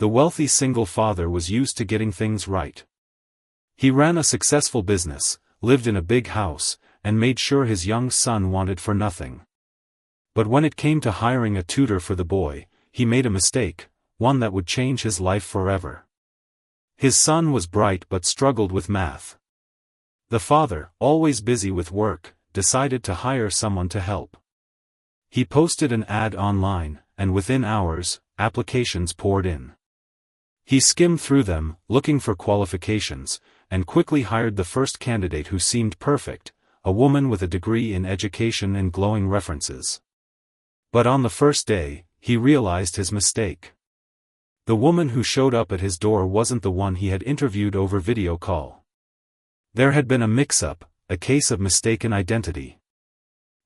The wealthy single father was used to getting things right. He ran a successful business, lived in a big house, and made sure his young son wanted for nothing. But when it came to hiring a tutor for the boy, he made a mistake, one that would change his life forever. His son was bright but struggled with math. The father, always busy with work, decided to hire someone to help. He posted an ad online, and within hours, applications poured in. He skimmed through them, looking for qualifications, and quickly hired the first candidate who seemed perfect, a woman with a degree in education and glowing references. But on the first day, he realized his mistake. The woman who showed up at his door wasn't the one he had interviewed over video call. There had been a mix-up, a case of mistaken identity.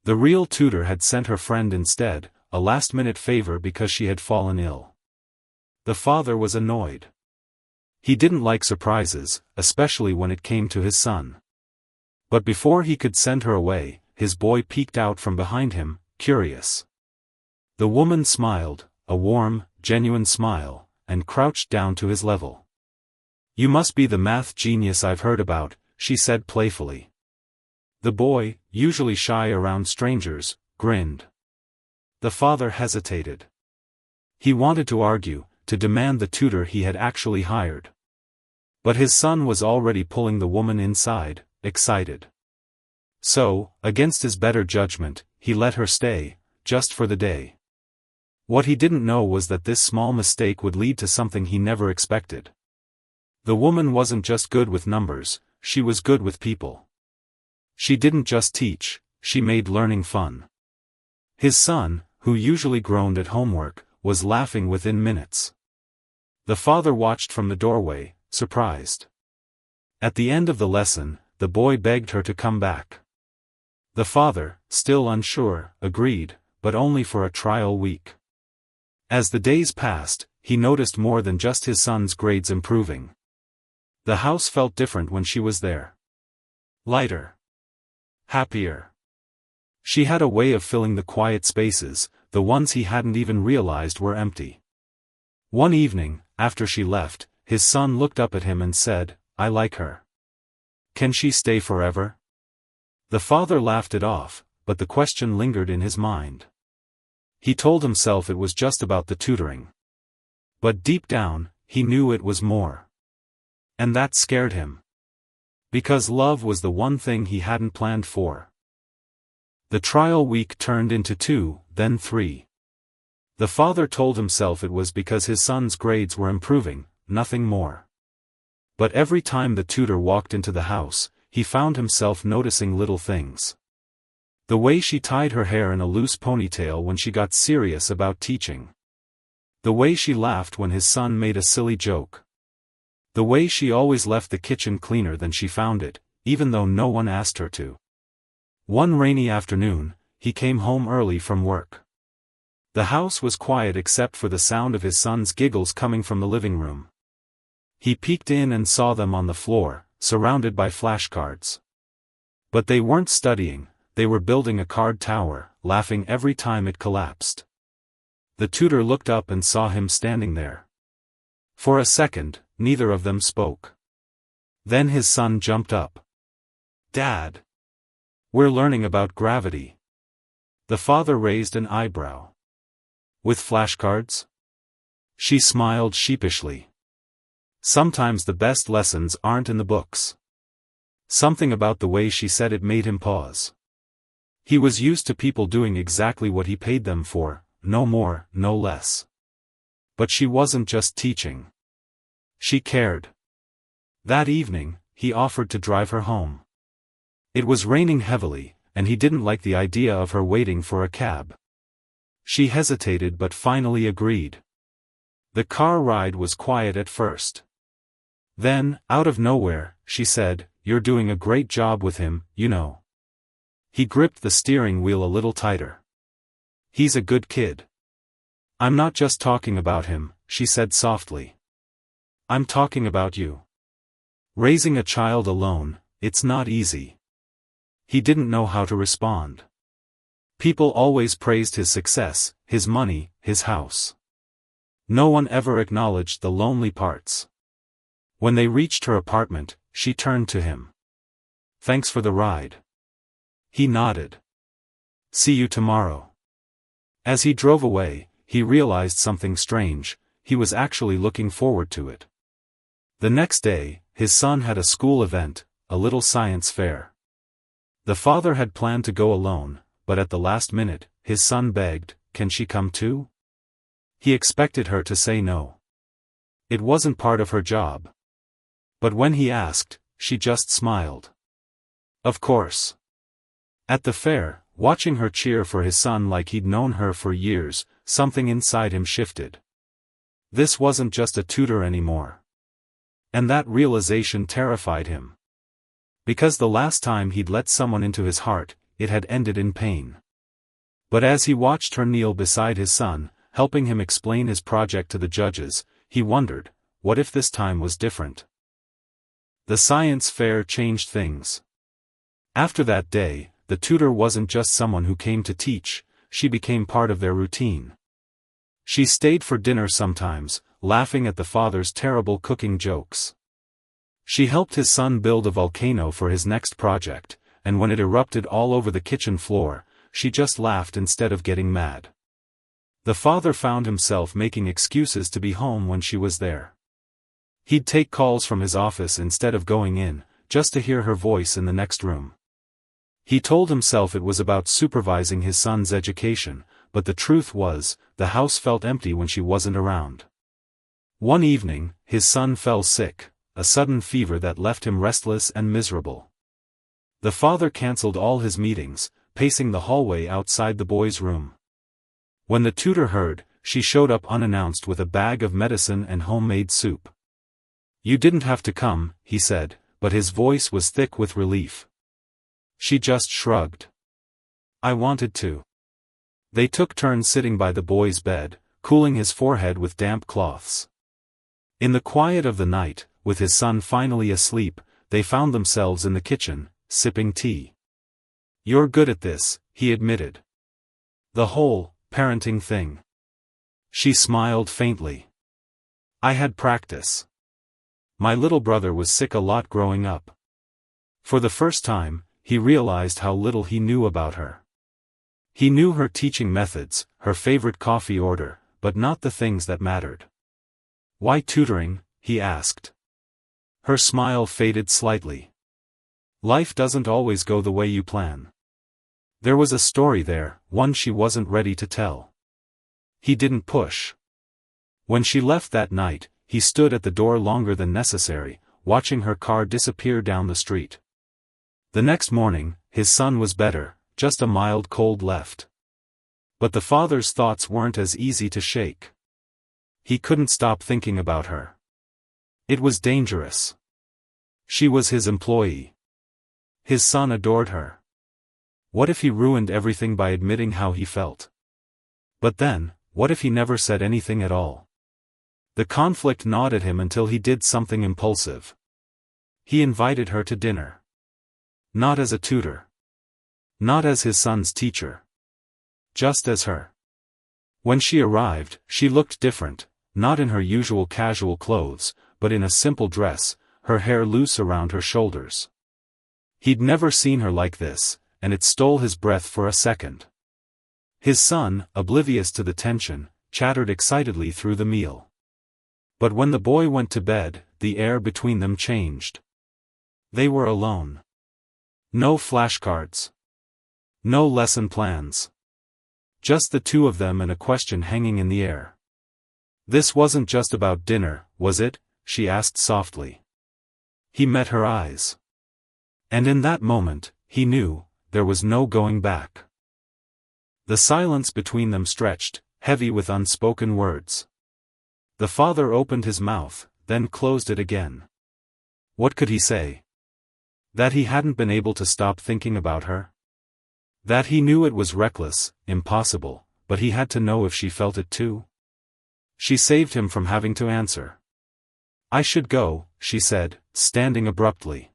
The real tutor had sent her friend instead, a last-minute favor because she had fallen ill. The father was annoyed. He didn't like surprises, especially when it came to his son. But before he could send her away, his boy peeked out from behind him, curious. The woman smiled, a warm, genuine smile, and crouched down to his level. "You must be the math genius I've heard about," she said playfully. The boy, usually shy around strangers, grinned. The father hesitated. He wanted to argue, to demand the tutor he had actually hired. But his son was already pulling the woman inside, excited. So, against his better judgment, he let her stay, just for the day. What he didn't know was that this small mistake would lead to something he never expected. The woman wasn't just good with numbers, she was good with people. She didn't just teach, she made learning fun. His son, who usually groaned at homework, was laughing within minutes. The father watched from the doorway, surprised. At the end of the lesson, the boy begged her to come back. The father, still unsure, agreed, but only for a trial week. As the days passed, he noticed more than just his son's grades improving. The house felt different when she was there. Lighter. Happier. She had a way of filling the quiet spaces, the ones he hadn't even realized were empty. One evening, after she left, his son looked up at him and said, "I like her. Can she stay forever?" The father laughed it off, but the question lingered in his mind. He told himself it was just about the tutoring. But deep down, he knew it was more. And that scared him. Because love was the one thing he hadn't planned for. The trial week turned into 2, then 3. The father told himself it was because his son's grades were improving, nothing more. But every time the tutor walked into the house, he found himself noticing little things. The way she tied her hair in a loose ponytail when she got serious about teaching. The way she laughed when his son made a silly joke. The way she always left the kitchen cleaner than she found it, even though no one asked her to. One rainy afternoon, he came home early from work. The house was quiet except for the sound of his son's giggles coming from the living room. He peeked in and saw them on the floor, surrounded by flashcards. But they weren't studying, they were building a card tower, laughing every time it collapsed. The tutor looked up and saw him standing there. For a second, neither of them spoke. Then his son jumped up. "Dad! We're learning about gravity." The father raised an eyebrow. "With flashcards?" She smiled sheepishly. Sometimes the best lessons aren't in the books. Something about the way she said it made him pause. He was used to people doing exactly what he paid them for, no more, no less. But she wasn't just teaching. She cared. That evening, he offered to drive her home. It was raining heavily, and he didn't like the idea of her waiting for a cab. She hesitated but finally agreed. The car ride was quiet at first. Then, out of nowhere, she said, "You're doing a great job with him, you know." He gripped the steering wheel a little tighter. "He's a good kid." "I'm not just talking about him," she said softly. "I'm talking about you. Raising a child alone, it's not easy." He didn't know how to respond. People always praised his success, his money, his house. No one ever acknowledged the lonely parts. When they reached her apartment, she turned to him. "Thanks for the ride." He nodded. "See you tomorrow." As he drove away, he realized something strange: he was actually looking forward to it. The next day, his son had a school event, a little science fair. The father had planned to go alone, but at the last minute, his son begged, "Can she come too?" He expected her to say no. It wasn't part of her job. But when he asked, she just smiled. Of course. At the fair, watching her cheer for his son like he'd known her for years, something inside him shifted. This wasn't just a tutor anymore. And that realization terrified him. Because the last time he'd let someone into his heart, it had ended in pain. But as he watched her kneel beside his son, helping him explain his project to the judges, he wondered, what if this time was different? The science fair changed things. After that day, the tutor wasn't just someone who came to teach, she became part of their routine. She stayed for dinner sometimes, laughing at the father's terrible cooking jokes. She helped his son build a volcano for his next project, and when it erupted all over the kitchen floor, she just laughed instead of getting mad. The father found himself making excuses to be home when she was there. He'd take calls from his office instead of going in, just to hear her voice in the next room. He told himself it was about supervising his son's education, but the truth was, the house felt empty when she wasn't around. One evening, his son fell sick, a sudden fever that left him restless and miserable. The father canceled all his meetings, pacing the hallway outside the boy's room. When the tutor heard, she showed up unannounced with a bag of medicine and homemade soup. "You didn't have to come," he said, but his voice was thick with relief. She just shrugged. "I wanted to." They took turns sitting by the boy's bed, cooling his forehead with damp cloths. In the quiet of the night, with his son finally asleep, they found themselves in the kitchen, sipping tea. "You're good at this," he admitted. "The whole parenting thing." She smiled faintly. "I had practice. My little brother was sick a lot growing up." For the first time, he realized how little he knew about her. He knew her teaching methods, her favorite coffee order, but not the things that mattered. "Why tutoring?" he asked. Her smile faded slightly. "Life doesn't always go the way you plan." There was a story there, one she wasn't ready to tell. He didn't push. When she left that night, he stood at the door longer than necessary, watching her car disappear down the street. The next morning, his son was better, just a mild cold left. But the father's thoughts weren't as easy to shake. He couldn't stop thinking about her. It was dangerous. She was his employee. His son adored her. What if he ruined everything by admitting how he felt? But then, what if he never said anything at all? The conflict gnawed at him until he did something impulsive. He invited her to dinner. Not as a tutor. Not as his son's teacher. Just as her. When she arrived, she looked different, not in her usual casual clothes, but in a simple dress, her hair loose around her shoulders. He'd never seen her like this, and it stole his breath for a second. His son, oblivious to the tension, chattered excitedly through the meal. But when the boy went to bed, the air between them changed. They were alone. No flashcards. No lesson plans. Just the two of them and a question hanging in the air. "This wasn't just about dinner, was it?" she asked softly. He met her eyes. And in that moment, he knew, there was no going back. The silence between them stretched, heavy with unspoken words. The father opened his mouth, then closed it again. What could he say? That he hadn't been able to stop thinking about her? That he knew it was reckless, impossible, but he had to know if she felt it too? She saved him from having to answer. "I should go," she said, standing abruptly.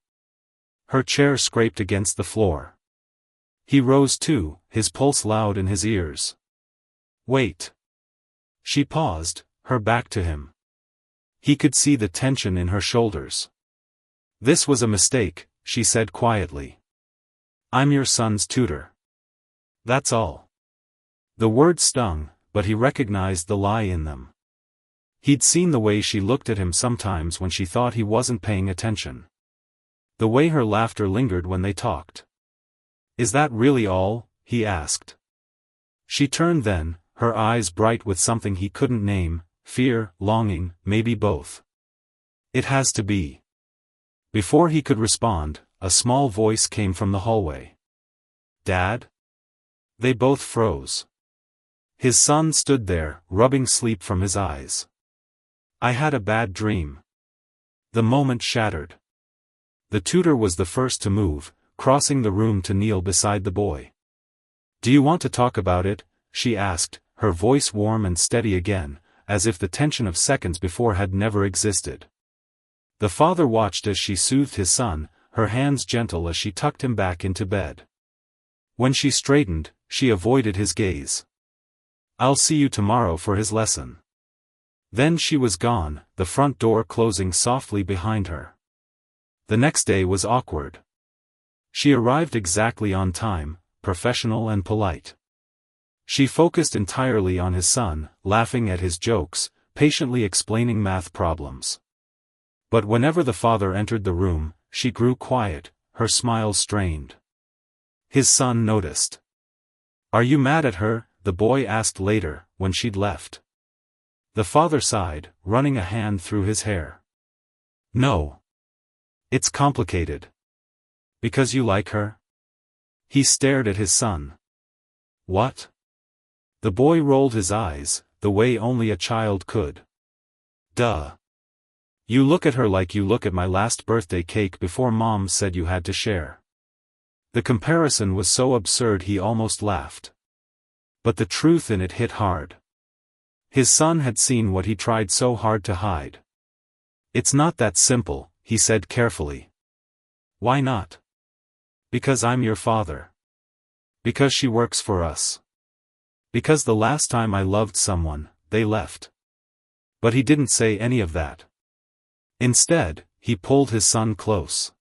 Her chair scraped against the floor. He rose too, his pulse loud in his ears. "Wait." She paused, her back to him. He could see the tension in her shoulders. "This was a mistake," she said quietly. "I'm your son's tutor. That's all." The words stung, but he recognized the lie in them. He'd seen the way she looked at him sometimes when she thought he wasn't paying attention. The way her laughter lingered when they talked. "Is that really all?" he asked. She turned then, her eyes bright with something he couldn't name, fear, longing, maybe both. "It has to be." Before he could respond, a small voice came from the hallway. "Dad?" They both froze. His son stood there, rubbing sleep from his eyes. "I had a bad dream." The moment shattered. The tutor was the first to move, crossing the room to kneel beside the boy. "Do you want to talk about it?" she asked, her voice warm and steady again, as if the tension of seconds before had never existed. The father watched as she soothed his son, her hands gentle as she tucked him back into bed. When she straightened, she avoided his gaze. "I'll see you tomorrow for his lesson." Then she was gone, the front door closing softly behind her. The next day was awkward. She arrived exactly on time, professional and polite. She focused entirely on his son, laughing at his jokes, patiently explaining math problems. But whenever the father entered the room, she grew quiet, her smile strained. His son noticed. "Are you mad at her?" the boy asked later, when she'd left. The father sighed, running a hand through his hair. "No. It's complicated." "Because you like her?" He stared at his son. "What?" The boy rolled his eyes, the way only a child could. "Duh. You look at her like you look at my last birthday cake before Mom said you had to share." The comparison was so absurd he almost laughed. But the truth in it hit hard. His son had seen what he tried so hard to hide. "It's not that simple," he said carefully. "Why not?" "Because I'm your father. Because she works for us. Because the last time I loved someone, they left." But he didn't say any of that. Instead, he pulled his son close.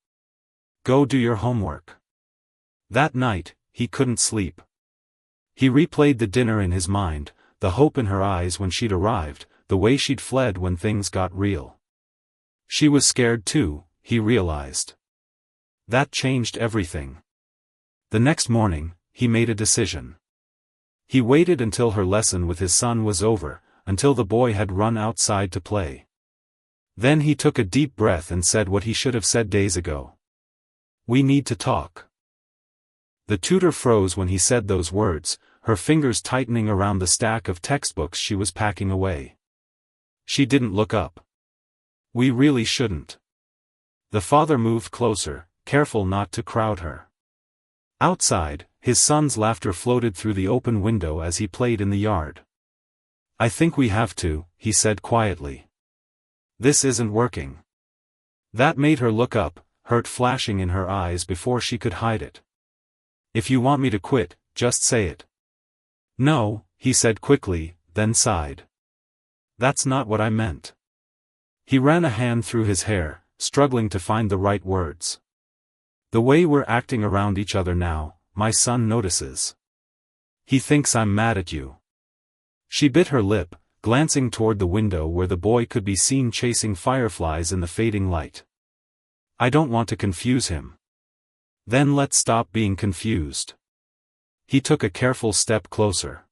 "Go do your homework." That night, he couldn't sleep. He replayed the dinner in his mind, the hope in her eyes when she'd arrived, the way she'd fled when things got real. She was scared too, he realized. That changed everything. The next morning, he made a decision. He waited until her lesson with his son was over, until the boy had run outside to play. Then he took a deep breath and said what he should have said days ago. "We need to talk." The tutor froze when he said those words, her fingers tightening around the stack of textbooks she was packing away. She didn't look up. "We really shouldn't." The father moved closer, careful not to crowd her. Outside, his son's laughter floated through the open window as he played in the yard. "I think we have to," he said quietly. "This isn't working." That made her look up, hurt flashing in her eyes before she could hide it. "If you want me to quit, just say it." "No," he said quickly, then sighed. "That's not what I meant." He ran a hand through his hair, struggling to find the right words. "The way we're acting around each other now, my son notices. He thinks I'm mad at you." She bit her lip, glancing toward the window where the boy could be seen chasing fireflies in the fading light. "I don't want to confuse him." "Then let's stop being confused." He took a careful step closer.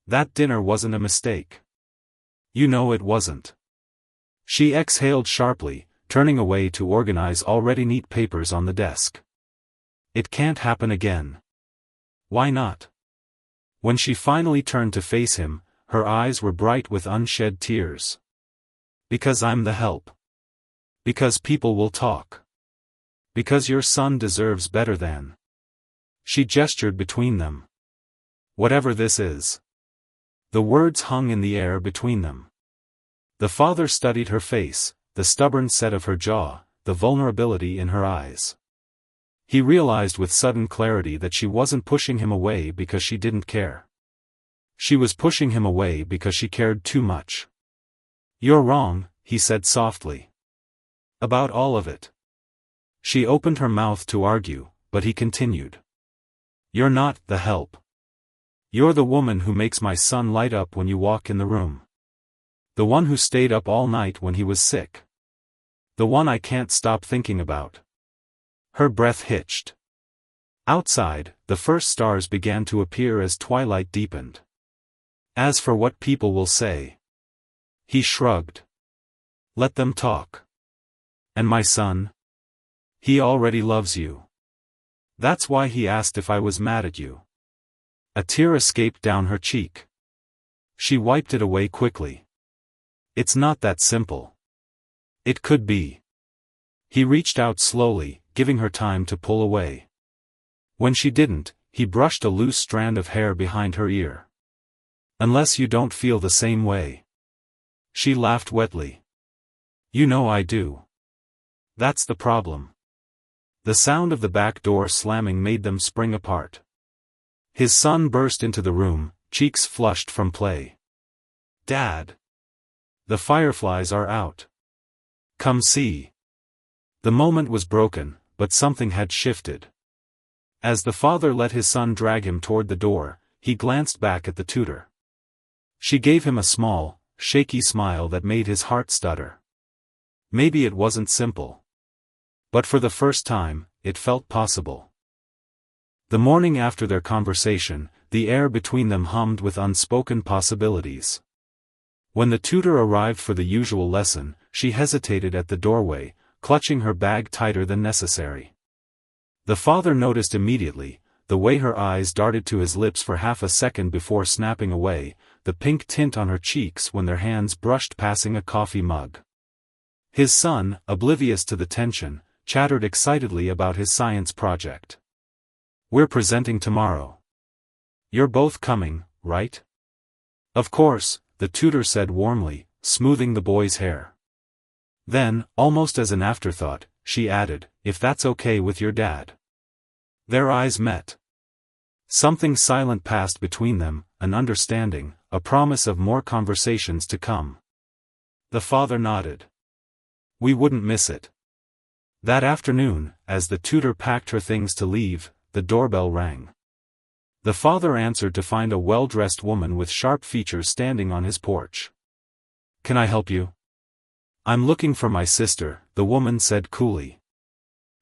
"That dinner wasn't a mistake." "You know it wasn't." She exhaled sharply, turning away to organize already neat papers on the desk. "It can't happen again." "Why not?" When she finally turned to face him, her eyes were bright with unshed tears. "Because I'm the help. Because people will talk. Because your son deserves better than." She gestured between them. "Whatever this is." The words hung in the air between them. The father studied her face, the stubborn set of her jaw, the vulnerability in her eyes. He realized with sudden clarity that she wasn't pushing him away because she didn't care. She was pushing him away because she cared too much. You're wrong, he said softly. About all of it. She opened her mouth to argue, but he continued. You're not the help. You're the woman who makes my son light up when you walk in the room. The one who stayed up all night when he was sick. The one I can't stop thinking about. Her breath hitched. Outside, the first stars began to appear as twilight deepened. As for what people will say. He shrugged. Let them talk. And my son? He already loves you. That's why he asked if I was mad at you. A tear escaped down her cheek. She wiped it away quickly. It's not that simple. It could be. He reached out slowly, giving her time to pull away. When she didn't, he brushed a loose strand of hair behind her ear. Unless you don't feel the same way. She laughed wetly. You know I do. That's the problem. The sound of the back door slamming made them spring apart. His son burst into the room, cheeks flushed from play. Dad! The fireflies are out. Come see. The moment was broken, but something had shifted. As the father let his son drag him toward the door, he glanced back at the tutor. She gave him a small, shaky smile that made his heart stutter. Maybe it wasn't simple. But for the first time, it felt possible. The morning after their conversation, the air between them hummed with unspoken possibilities. When the tutor arrived for the usual lesson, she hesitated at the doorway, clutching her bag tighter than necessary. The father noticed immediately, the way her eyes darted to his lips for half a second before snapping away, the pink tint on her cheeks when their hands brushed passing a coffee mug. His son, oblivious to the tension, chattered excitedly about his science project. We're presenting tomorrow. You're both coming, right? Of course, the tutor said warmly, smoothing the boy's hair. Then, almost as an afterthought, she added, if that's okay with your dad. Their eyes met. Something silent passed between them, an understanding, a promise of more conversations to come. The father nodded. We wouldn't miss it. That afternoon, as the tutor packed her things to leave, the doorbell rang. The father answered to find a well-dressed woman with sharp features standing on his porch. Can I help you? I'm looking for my sister, the woman said coolly.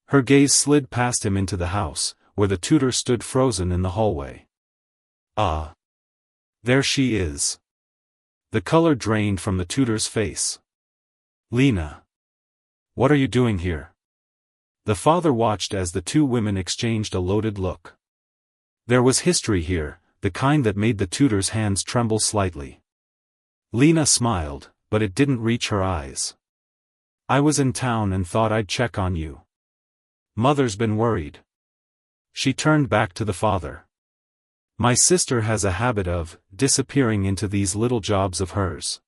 Her gaze slid past him into the house, where the tutor stood frozen in the hallway. Ah. There she is. The color drained from the tutor's face. Lena. What are you doing here? The father watched as the two women exchanged a loaded look. There was history here, the kind that made the tutor's hands tremble slightly. Lena smiled, but it didn't reach her eyes. I was in town and thought I'd check on you. Mother's been worried. She turned back to the father. My sister has a habit of disappearing into these little jobs of hers.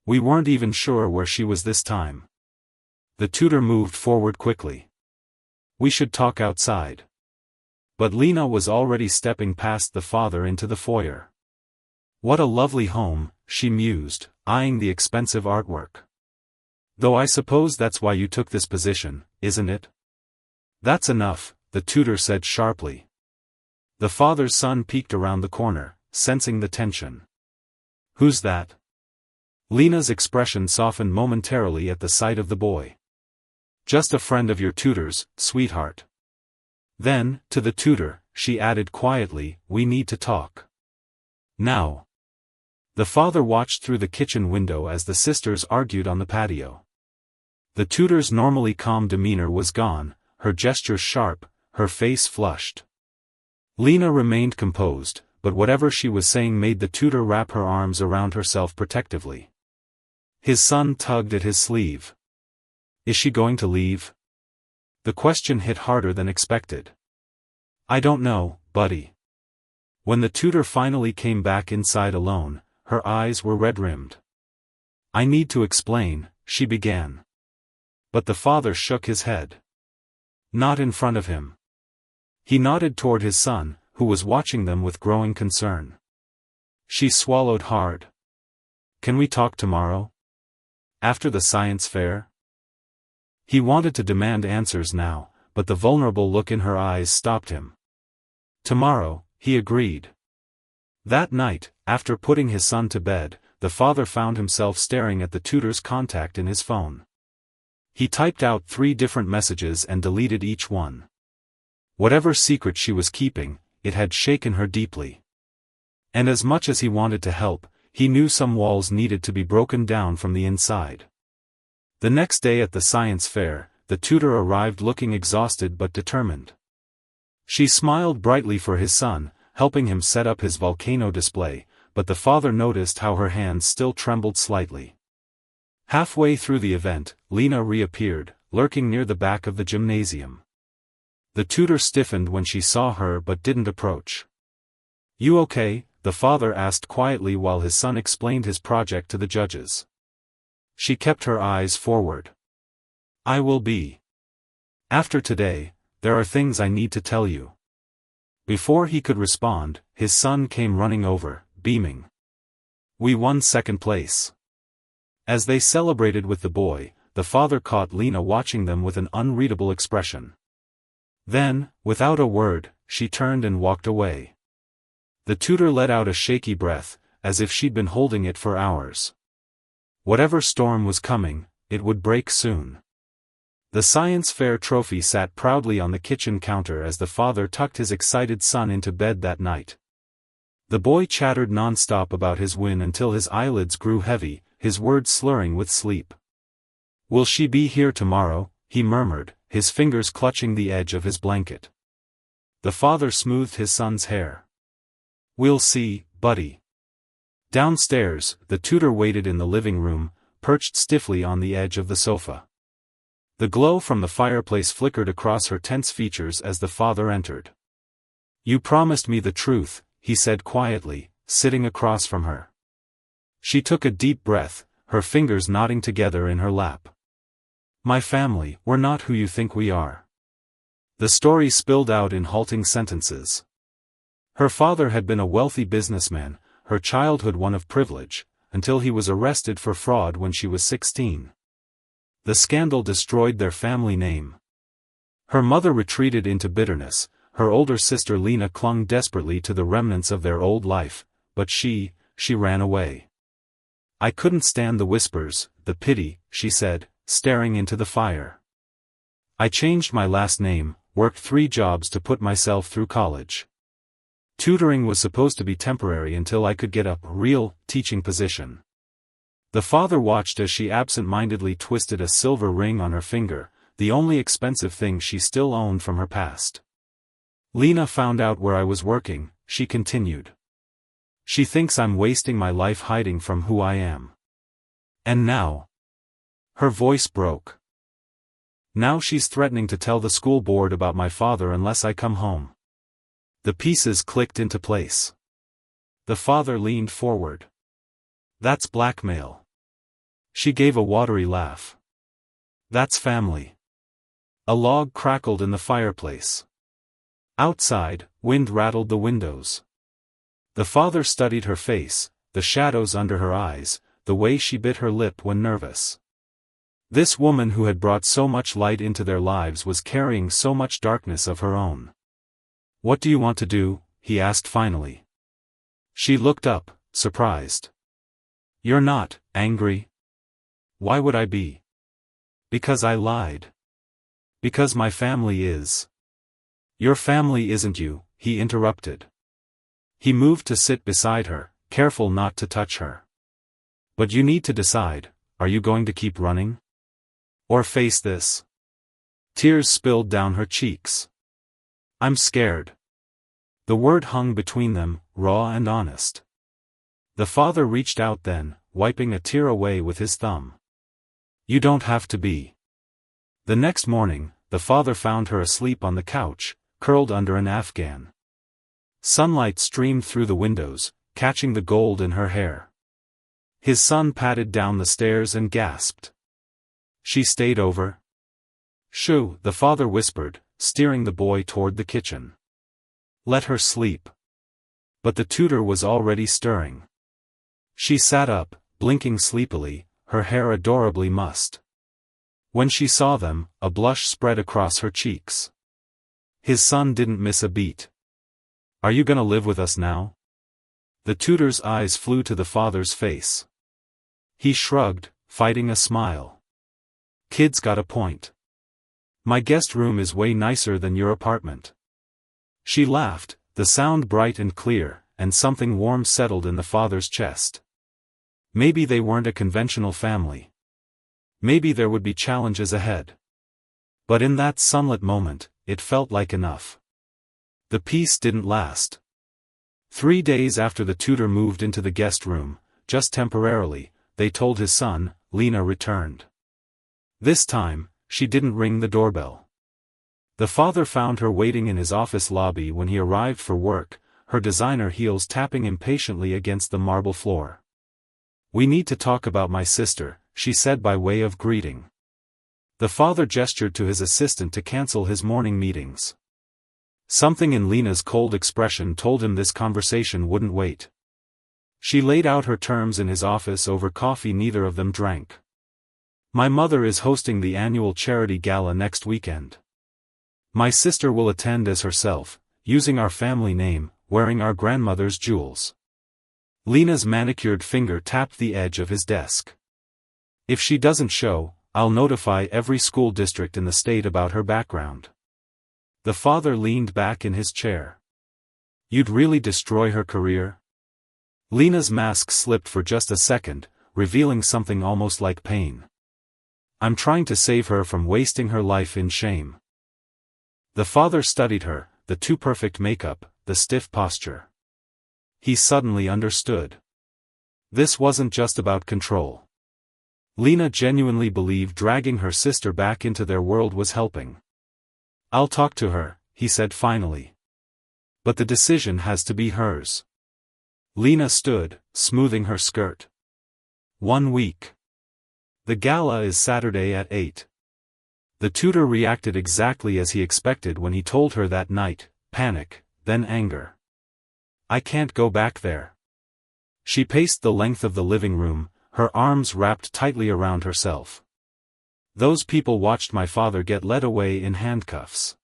We weren't even sure where she was this time. The tutor moved forward quickly. We should talk outside. But Lena was already stepping past the father into the foyer. What a lovely home, she mused, eyeing the expensive artwork. Though I suppose that's why you took this position, isn't it? That's enough, the tutor said sharply. The father's son peeked around the corner, sensing the tension. Who's that? Lena's expression softened momentarily at the sight of the boy. Just a friend of your tutor's, sweetheart. Then, to the tutor, she added quietly, we need to talk. Now. The father watched through the kitchen window as the sisters argued on the patio. The tutor's normally calm demeanor was gone, her gestures sharp, her face flushed. Lena remained composed, but whatever she was saying made the tutor wrap her arms around herself protectively. His son tugged at his sleeve. Is she going to leave? The question hit harder than expected. I don't know, buddy. When the tutor finally came back inside alone, her eyes were red-rimmed. I need to explain, she began. But the father shook his head. Not in front of him. He nodded toward his son, who was watching them with growing concern. She swallowed hard. Can we talk tomorrow? After the science fair? He wanted to demand answers now, but the vulnerable look in her eyes stopped him. Tomorrow, he agreed. That night, after putting his son to bed, the father found himself staring at the tutor's contact in his phone. He typed out 3 different messages and deleted each one. Whatever secret she was keeping, it had shaken her deeply. And as much as he wanted to help, he knew some walls needed to be broken down from the inside. The next day at the science fair, the tutor arrived looking exhausted but determined. She smiled brightly for his son, helping him set up his volcano display, but the father noticed how her hands still trembled slightly. Halfway through the event, Lena reappeared, lurking near the back of the gymnasium. The tutor stiffened when she saw her but didn't approach. "You okay?" the father asked quietly while his son explained his project to the judges. She kept her eyes forward. "I will be. After today, there are things I need to tell you." Before he could respond, his son came running over, beaming. "We won second place." As they celebrated with the boy, the father caught Lena watching them with an unreadable expression. Then, without a word, she turned and walked away. The tutor let out a shaky breath, as if she'd been holding it for hours. Whatever storm was coming, it would break soon. The science fair trophy sat proudly on the kitchen counter as the father tucked his excited son into bed that night. The boy chattered non-stop about his win until his eyelids grew heavy, his words slurring with sleep. "Will she be here tomorrow?" he murmured, his fingers clutching the edge of his blanket. The father smoothed his son's hair. "We'll see, buddy." Downstairs, the tutor waited in the living room, perched stiffly on the edge of the sofa. The glow from the fireplace flickered across her tense features as the father entered. "You promised me the truth," he said quietly, sitting across from her. She took a deep breath, her fingers knotting together in her lap. "My family, we're not who you think we are." The story spilled out in halting sentences. Her father had been a wealthy businessman, her childhood one of privilege, until he was arrested for fraud when she was 16. The scandal destroyed their family name. Her mother retreated into bitterness, her older sister Lena clung desperately to the remnants of their old life, but she ran away. "I couldn't stand the whispers, the pity," she said, staring into the fire. "I changed my last name, worked 3 jobs to put myself through college. Tutoring was supposed to be temporary until I could get a real teaching position." The father watched as she absent-mindedly twisted a silver ring on her finger, the only expensive thing she still owned from her past. "Lena found out where I was working," she continued. "She thinks I'm wasting my life hiding from who I am. And now..." Her voice broke. "Now she's threatening to tell the school board about my father unless I come home." The pieces clicked into place. The father leaned forward. "That's blackmail." She gave a watery laugh. "That's family." A log crackled in the fireplace. Outside, wind rattled the windows. The father studied her face, the shadows under her eyes, the way she bit her lip when nervous. This woman who had brought so much light into their lives was carrying so much darkness of her own. "What do you want to do?" he asked finally. She looked up, surprised. "You're not angry?" "Why would I be?" "Because I lied. Because my family is." "Your family isn't you," he interrupted. He moved to sit beside her, careful not to touch her. "But you need to decide, are you going to keep running? Or face this?" Tears spilled down her cheeks. "I'm scared." The word hung between them, raw and honest. The father reached out then, wiping a tear away with his thumb. "You don't have to be." The next morning, the father found her asleep on the couch, curled under an afghan. Sunlight streamed through the windows, catching the gold in her hair. His son patted down the stairs and gasped. "She stayed over?" "Shoo," the father whispered, steering the boy toward the kitchen. "Let her sleep." But the tutor was already stirring. She sat up, blinking sleepily, her hair adorably mussed. When she saw them, a blush spread across her cheeks. His son didn't miss a beat. "Are you gonna live with us now?" The tutor's eyes flew to the father's face. He shrugged, fighting a smile. "Kid's got a point. My guest room is way nicer than your apartment." She laughed, the sound bright and clear, and something warm settled in the father's chest. Maybe they weren't a conventional family. Maybe there would be challenges ahead. But in that sunlit moment, it felt like enough. The peace didn't last. 3 days after the tutor moved into the guest room, just temporarily, they told his son, Lena returned. This time, she didn't ring the doorbell. The father found her waiting in his office lobby when he arrived for work, her designer heels tapping impatiently against the marble floor. "We need to talk about my sister," she said by way of greeting. The father gestured to his assistant to cancel his morning meetings. Something in Lena's cold expression told him this conversation wouldn't wait. She laid out her terms in his office over coffee neither of them drank. "My mother is hosting the annual charity gala next weekend. My sister will attend as herself, using our family name, wearing our grandmother's jewels." Lena's manicured finger tapped the edge of his desk. "If she doesn't show, I'll notify every school district in the state about her background." The father leaned back in his chair. "You'd really destroy her career?" Lena's mask slipped for just a second, revealing something almost like pain. "I'm trying to save her from wasting her life in shame." The father studied her, the too perfect makeup, the stiff posture. He suddenly understood. This wasn't just about control. Lena genuinely believed dragging her sister back into their world was helping. "I'll talk to her," he said finally. "But the decision has to be hers." Lena stood, smoothing her skirt. 1 week. The gala is Saturday at 8. The tutor reacted exactly as he expected when he told her that night, panic, then anger. "I can't go back there." She paced the length of the living room, her arms wrapped tightly around herself. "Those people watched my father get led away in handcuffs.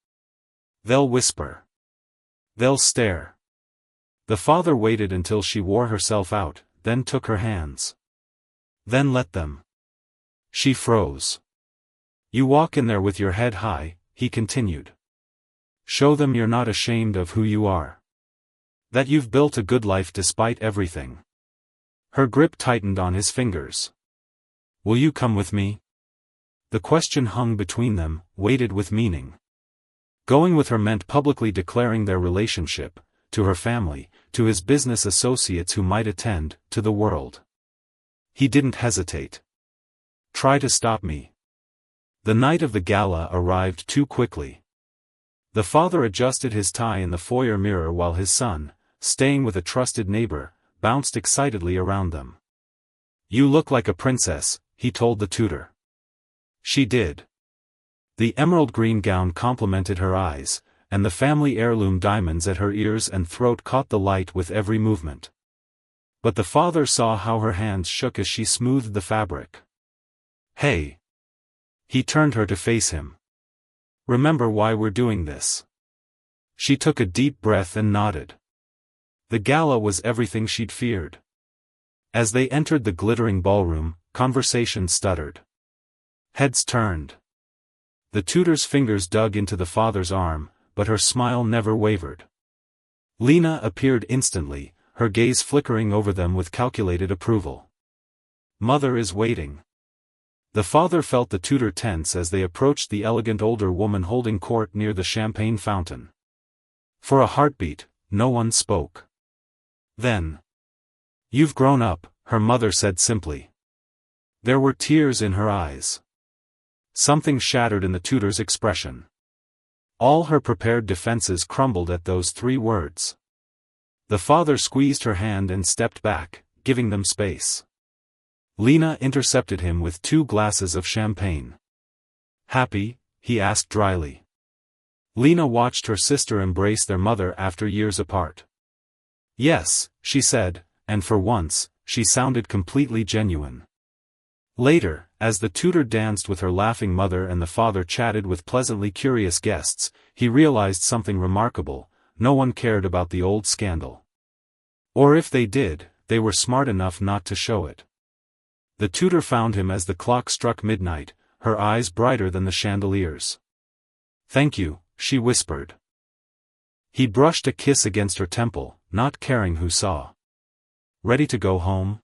They'll whisper. They'll stare." The father waited until she wore herself out, then took her hands. "Then let them." She froze. "You walk in there with your head high," he continued. "Show them you're not ashamed of who you are. That you've built a good life despite everything." Her grip tightened on his fingers. "Will you come with me?" The question hung between them, weighted with meaning. Going with her meant publicly declaring their relationship, to her family, to his business associates who might attend, to the world. He didn't hesitate. "Try to stop me." The night of the gala arrived too quickly. The father adjusted his tie in the foyer mirror while his son, staying with a trusted neighbor, bounced excitedly around them. "You look like a princess," he told the tutor. She did. The emerald green gown complemented her eyes, and the family heirloom diamonds at her ears and throat caught the light with every movement. But the father saw how her hands shook as she smoothed the fabric. "Hey!" He turned her to face him. "Remember why we're doing this?" She took a deep breath and nodded. The gala was everything she'd feared. As they entered the glittering ballroom, conversation stuttered. Heads turned. The tutor's fingers dug into the father's arm, but her smile never wavered. Lena appeared instantly, her gaze flickering over them with calculated approval. "Mother is waiting." The father felt the tutor tense as they approached the elegant older woman holding court near the champagne fountain. For a heartbeat, no one spoke. Then, "You've grown up," her mother said simply. There were tears in her eyes. Something shattered in the tutor's expression. All her prepared defenses crumbled at those 3 words. The father squeezed her hand and stepped back, giving them space. Lena intercepted him with 2 glasses of champagne. "Happy?" he asked dryly. Lena watched her sister embrace their mother after years apart. "Yes," she said, and for once, she sounded completely genuine. Later, as the tutor danced with her laughing mother and the father chatted with pleasantly curious guests, he realized something remarkable: no one cared about the old scandal. Or if they did, they were smart enough not to show it. The tutor found him as the clock struck midnight, her eyes brighter than the chandeliers. "Thank you," she whispered. He brushed a kiss against her temple, not caring who saw. "Ready to go home?"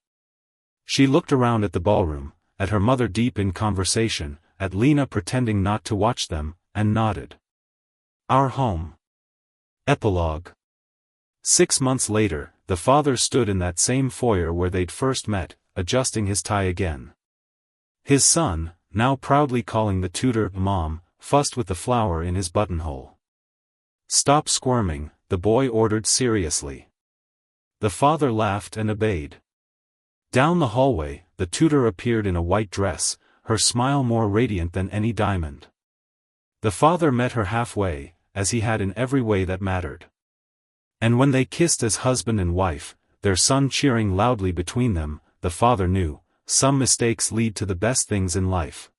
She looked around at the ballroom, at her mother deep in conversation, at Lena pretending not to watch them, and nodded. Our home. Epilogue. 6 months later, the father stood in that same foyer where they'd first met, adjusting his tie again. His son, now proudly calling the tutor Mom, fussed with the flower in his buttonhole. "Stop squirming," the boy ordered seriously. The father laughed and obeyed. Down the hallway, the tutor appeared in a white dress, her smile more radiant than any diamond. The father met her halfway, as he had in every way that mattered. And when they kissed as husband and wife, their son cheering loudly between them, the father knew, some mistakes lead to the best things in life.